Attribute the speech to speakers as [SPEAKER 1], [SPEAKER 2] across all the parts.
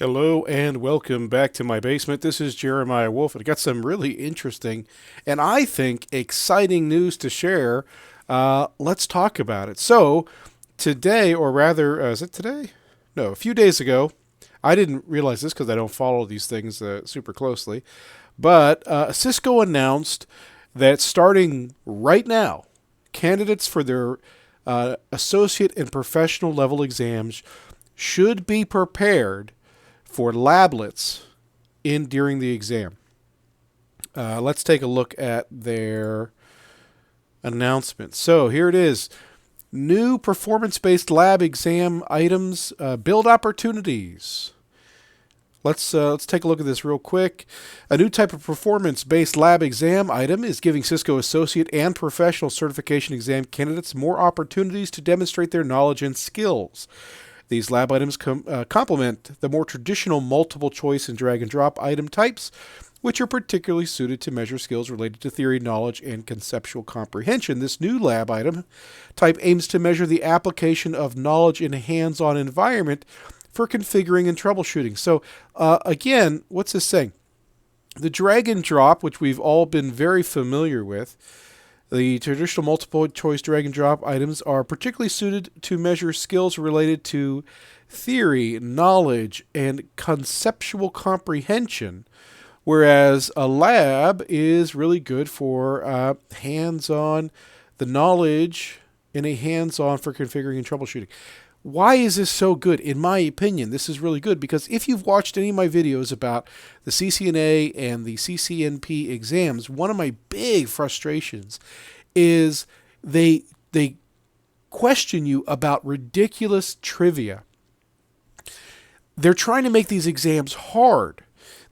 [SPEAKER 1] Hello and welcome back to my basement. This is Jeremiah Wolf. I got some really interesting and I think exciting news to share. Let's talk about it. So, today, or rather, is it today? No, a few days ago, I didn't realize this because I don't follow these things super closely, but Cisco announced that starting right now, candidates for their associate and professional level exams should be prepared for lablets in during the exam. Let's take a look at their announcement. So here it is. New performance-based lab exam items, build opportunities. Let's take a look at this real quick. A new type of performance-based lab exam item is giving Cisco Associate and Professional Certification Exam candidates more opportunities to demonstrate their knowledge and skills. These lab items complement the more traditional multiple choice and drag and drop item types, which are particularly suited to measure skills related to theory, knowledge, and conceptual comprehension. This new lab item type aims to measure the application of knowledge in a hands-on environment for configuring and troubleshooting. So, again, what's this saying? The drag and drop, which we've all been very familiar with, the traditional multiple choice drag and drop items are particularly suited to measure skills related to theory, knowledge, and conceptual comprehension, whereas a lab is really good for hands-on, the knowledge in a hands-on for configuring and troubleshooting. Why is this so good? In my opinion, this is really good because if you've watched any of my videos about the CCNA and the CCNP exams, one of my big frustrations is they question you about ridiculous trivia. They're trying to make these exams hard.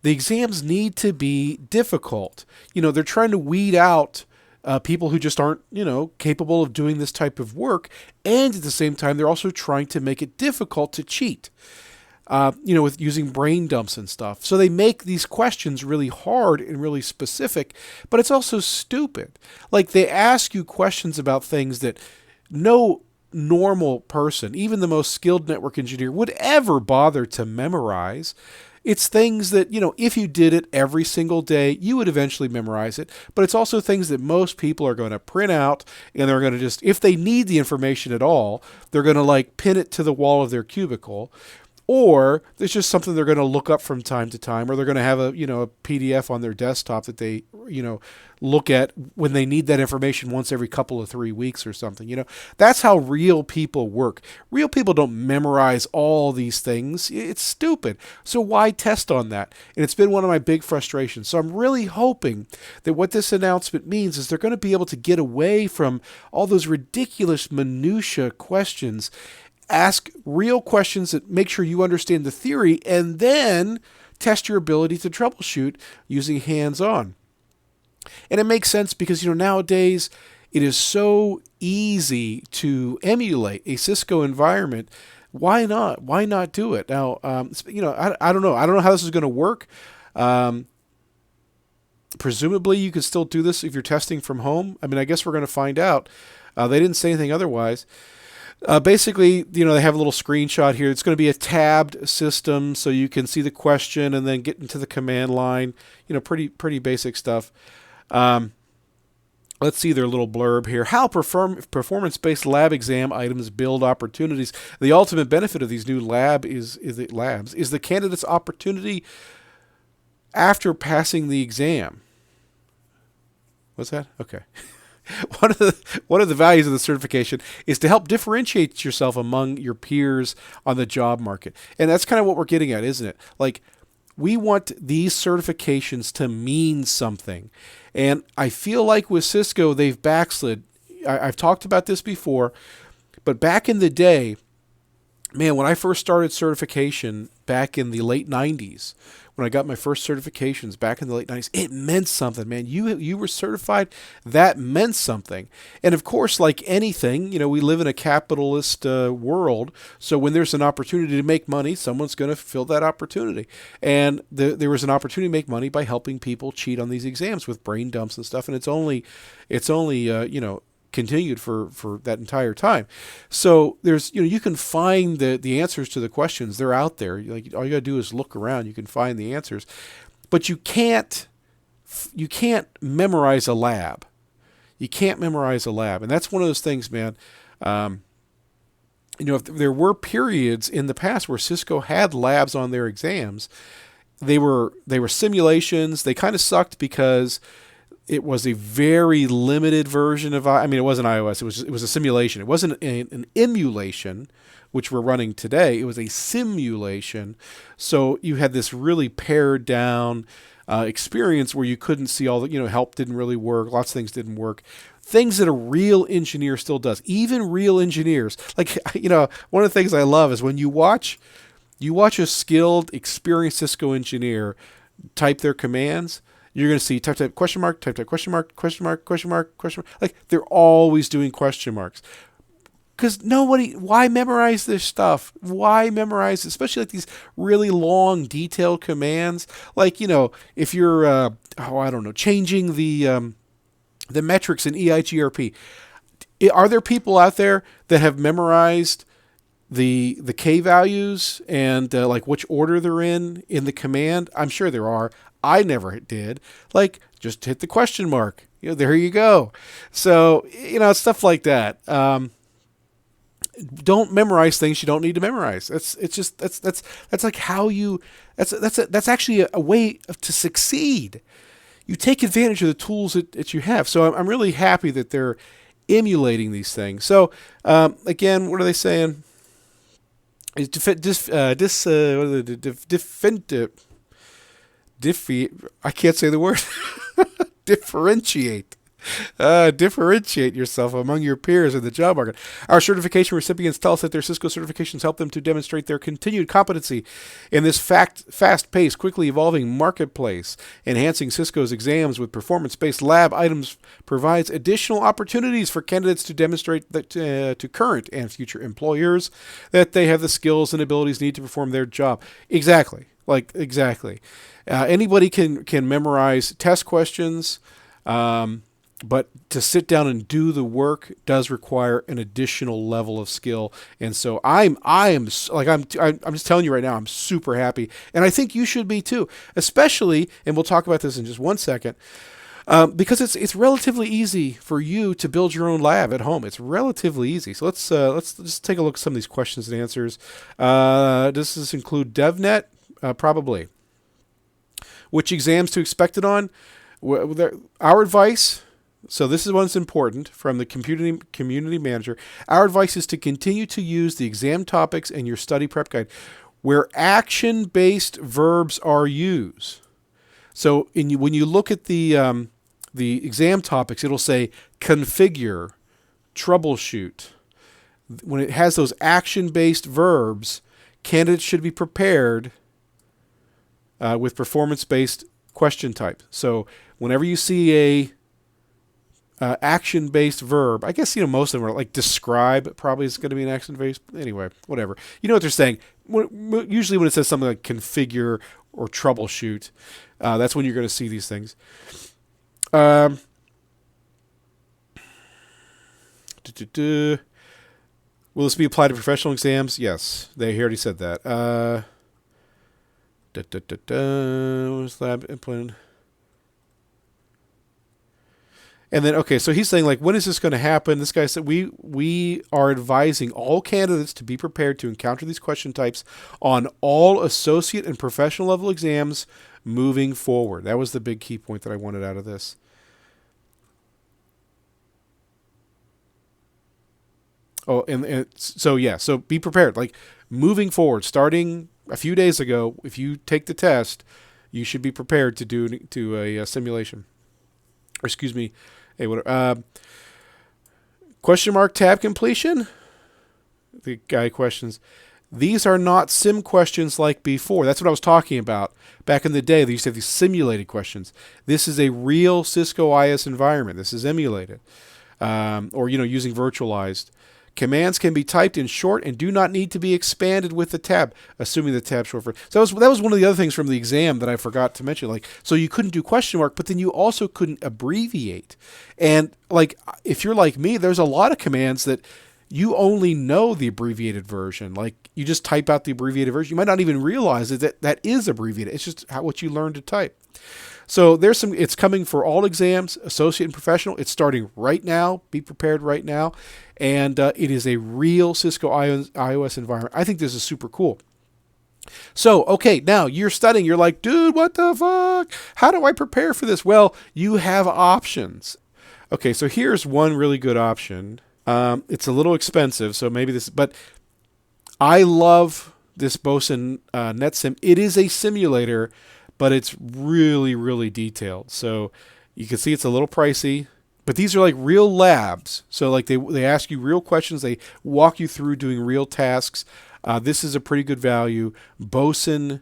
[SPEAKER 1] The exams need to be difficult. They're trying to weed out people who just aren't, capable of doing this type of work. And at the same time, they're also trying to make it difficult to cheat, with using brain dumps and stuff. So they make these questions really hard and really specific, but it's also stupid. Like they ask you questions about things that no normal person, even the most skilled network engineer, would ever bother to memorize. It's things that, if you did it every single day, you would eventually memorize it. But it's also things that most people are going to print out and they're going to just, if they need the information at all, they're going to like pin it to the wall of their cubicle. Or it's just something they're going to look up from time to time, or they're going to have a PDF on their desktop that they look at when they need that information once every couple of 3 weeks or something. That's how real people work. Real people don't memorize all these things. It's stupid. So why test on that? And it's been one of my big frustrations. So I'm really hoping that what this announcement means is they're going to be able to get away from all those ridiculous minutia questions. Ask real questions that make sure you understand the theory and then test your ability to troubleshoot using hands-on. And it makes sense because, nowadays it is so easy to emulate a Cisco environment. Why not? Why not do it? Now, I don't know. I don't know how this is going to work. Presumably you could still do this if you're testing from home. I mean, I guess we're going to find out. They didn't say anything otherwise. Basically, they have a little screenshot here. It's going to be a tabbed system, so you can see the question and then get into the command line. Pretty basic stuff. Let's see their little blurb here. How performance-based lab exam items build opportunities. The ultimate benefit of these new labs is the candidate's opportunity after passing the exam. What's that? Okay. One of the values of the certification is to help differentiate yourself among your peers on the job market. And that's kind of what we're getting at, isn't it? Like, we want these certifications to mean something. And I feel like with Cisco, they've backslid. I've talked about this before, but back in the day, man, when I first started certification back in the late 90s, when I got my first certifications back in the late 90s, it meant something, man. You were certified, that meant something. And of course, like anything, we live in a capitalist world. So when there's an opportunity to make money, someone's going to fill that opportunity. And there was an opportunity to make money by helping people cheat on these exams with brain dumps and stuff. And it's only continued for that entire time. So there's, you can find the answers to the questions. They're out there. Like, all you got to do is look around. You can find the answers, but you can't memorize a lab. You can't memorize a lab, and that's one of those things, man. If there were periods in the past where Cisco had labs on their exams, they were simulations. They kind of sucked because it was a very limited version of, it wasn't iOS. It was a simulation. It wasn't an emulation, which we're running today. It was a simulation. So you had this really pared down experience where you couldn't see all the, help didn't really work. Lots of things didn't work. Things that a real engineer still does. Even real engineers. Like, one of the things I love is when you watch a skilled, experienced Cisco engineer type their commands, you're going to see type question mark, type question mark, question mark, question mark, question mark. Like, they're always doing question marks. Because why memorize this stuff? Why memorize, especially like these really long, detailed commands? Like, if you're, changing the metrics in EIGRP, are there people out there that have memorized the K values and like which order they're in the command? I'm sure there are. I never did. Like, just hit the question mark. There you go. So, stuff like that. Don't memorize things you don't need to memorize. That's like how you. That's actually a way to succeed. You take advantage of the tools that you have. So I'm really happy that they're emulating these things. So again, what are they saying? I can't say the word. Differentiate. Differentiate yourself among your peers in the job market. Our certification recipients tell us that their Cisco certifications help them to demonstrate their continued competency in this fast-paced, quickly evolving marketplace. Enhancing Cisco's exams with performance-based lab items provides additional opportunities for candidates to demonstrate that to current and future employers that they have the skills and abilities needed to perform their job. Exactly. Anybody can memorize test questions. But to sit down and do the work does require an additional level of skill. And so I'm just telling you right now, I'm super happy. And I think you should be too, especially, and we'll talk about this in just one second, because it's relatively easy for you to build your own lab at home. It's relatively easy. So let's just take a look at some of these questions and answers. Does this include DevNet? Probably. Which exams to expect it on? Our advice, so this is what's important from the community manager. Our advice is to continue to use the exam topics and your study prep guide where action-based verbs are used. So when you look at the exam topics, it'll say configure, troubleshoot. When it has those action-based verbs, candidates should be prepared with performance-based question type. So whenever you see a action-based verb, I guess most of them are like describe. Probably is going to be an action-based. Anyway, whatever. You know what they're saying. Usually when it says something like configure or troubleshoot, that's when you're going to see these things. Will this be applied to professional exams? Yes, they already said that. Was lab implemented? And then, okay, so he's saying, like, when is this going to happen? This guy said, we are advising all candidates to be prepared to encounter these question types on all associate and professional level exams moving forward. That was the big key point that I wanted out of this. Oh, and so, yeah, so be prepared. Like, moving forward, starting a few days ago, if you take the test, you should be prepared to do a simulation. Or excuse me, question mark tab completion? The guy questions. These are not sim questions like before. That's what I was talking about. Back in the day, they used to have these simulated questions. This is a real Cisco IOS environment. This is emulated. Or, using virtualized Commands can be typed in short and do not need to be expanded with the tab, assuming the tab's short for. So that was one of the other things from the exam that I forgot to mention. Like, so you couldn't do question mark, but then you also couldn't abbreviate. And like, if you're like me, there's a lot of commands that you only know the abbreviated version. Like, you just type out the abbreviated version. You might not even realize that is abbreviated. It's just what you learn to type. So it's coming for all exams, associate and professional. It's starting right now. Be prepared right now. And it is a real Cisco IOS environment. I think this is super cool. So, okay, now you're studying. You're like, dude, what the fuck? How do I prepare for this? Well, you have options. Okay, so here's one really good option. It's a little expensive, so maybe this, but I love this Boson NetSim. It is a simulator, but it's really, really detailed. So you can see it's a little pricey, but these are like real labs. So like they ask you real questions. They walk you through doing real tasks. This is a pretty good value. Boson.com,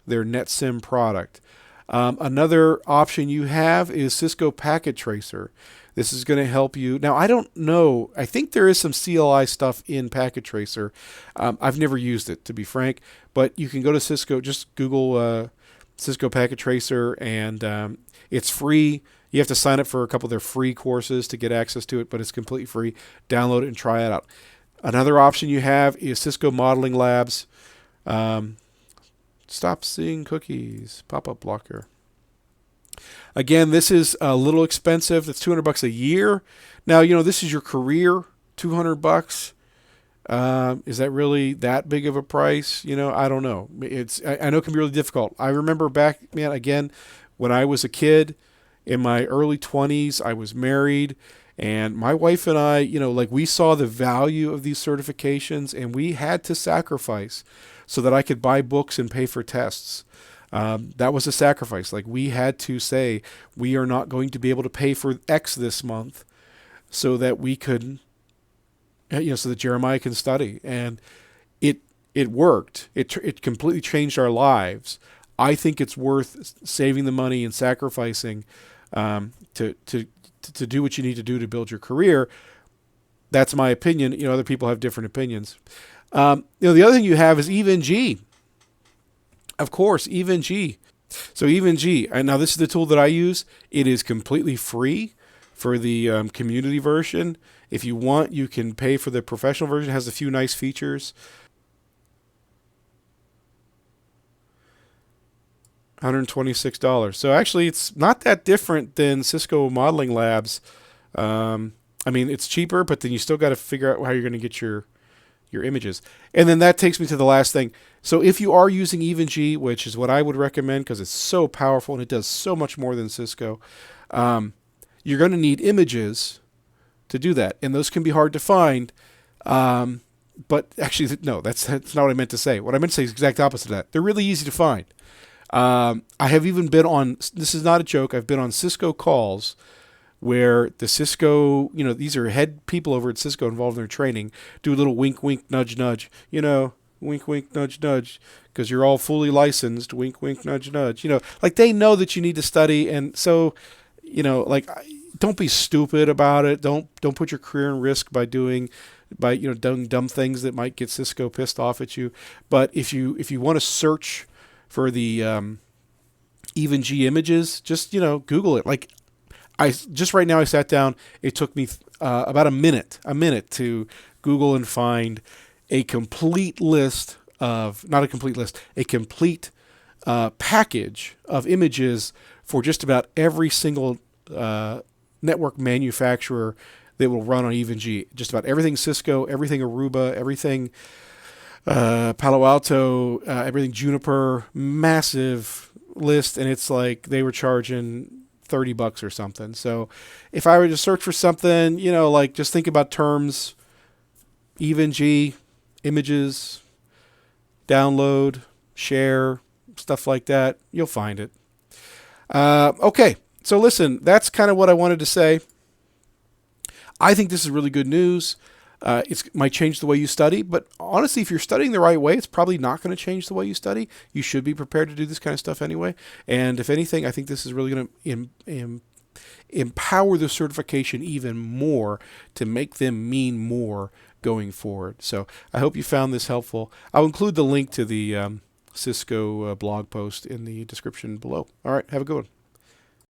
[SPEAKER 1] their NetSim product. Another option you have is Cisco Packet Tracer. This is going to help you. Now, I don't know. I think there is some CLI stuff in Packet Tracer. I've never used it, to be frank. But you can go to Cisco, just Google Cisco Packet Tracer, and it's free. You have to sign up for a couple of their free courses to get access to it, but it's completely free. Download it and try it out. Another option you have is Cisco Modeling Labs. Stop seeing cookies. Pop-up blocker. Again, this is a little expensive. That's $200 a year. Now, this is your career, $200. Is that really that big of a price? I don't know. I know it can be really difficult. I remember back, man, again, when I was a kid in my early 20s, I was married, and my wife and I, we saw the value of these certifications, and we had to sacrifice so that I could buy books and pay for tests. That was a sacrifice. Like, we had to say, we are not going to be able to pay for X this month so that we could, so that Jeremiah can study. And it worked. It completely changed our lives. I think it's worth saving the money and sacrificing to do what you need to do to build your career. That's my opinion. Other people have different opinions. The other thing you have is EvenG. Of course, EvenG. So EvenG, and now this is the tool that I use. It is completely free for the community version. If you want, you can pay for the professional version. It has a few nice features. $126. So actually, it's not that different than Cisco Modeling Labs. It's cheaper, but then you still got to figure out how you're going to get your images. And then that takes me to the last thing. So if you are using EvenG, which is what I would recommend because it's so powerful and it does so much more than Cisco, you're going to need images to do that. And those can be hard to find. But actually, no, that's not what I meant to say. What I meant to say is the exact opposite of that. They're really easy to find. I have even been on, this is not a joke, I've been on Cisco calls where the Cisco, these are head people over at Cisco involved in their training, do a little wink, wink, nudge, nudge, wink, wink, nudge, nudge, because you're all fully licensed, wink, wink, nudge, nudge, like they know that you need to study. And so, don't be stupid about it. Don't put your career in risk by doing dumb things that might get Cisco pissed off at you. But if you want to search for the EvenG images, just Google it. Like right now I sat down. It took me about a minute to Google and find a complete list of, not a complete list, a complete package of images for just about every single network manufacturer that will run on EvenG. Just about everything Cisco, everything Aruba, everything Palo Alto, everything Juniper, massive list, and it's like they were charging $30 or something. So if I were to search for something, just think about terms, EvenG, images, download, share, stuff like that, you'll find it. Okay, so listen, that's kind of what I wanted to say. I think this is really good news. It might change the way you study, but honestly, if you're studying the right way, it's probably not going to change the way you study. You should be prepared to do this kind of stuff anyway. And if anything, I think this is really going to empower the certification even more to make them mean more going forward. So I hope you found this helpful. I'll include the link to the Cisco blog post in the description below. All right, have a good one.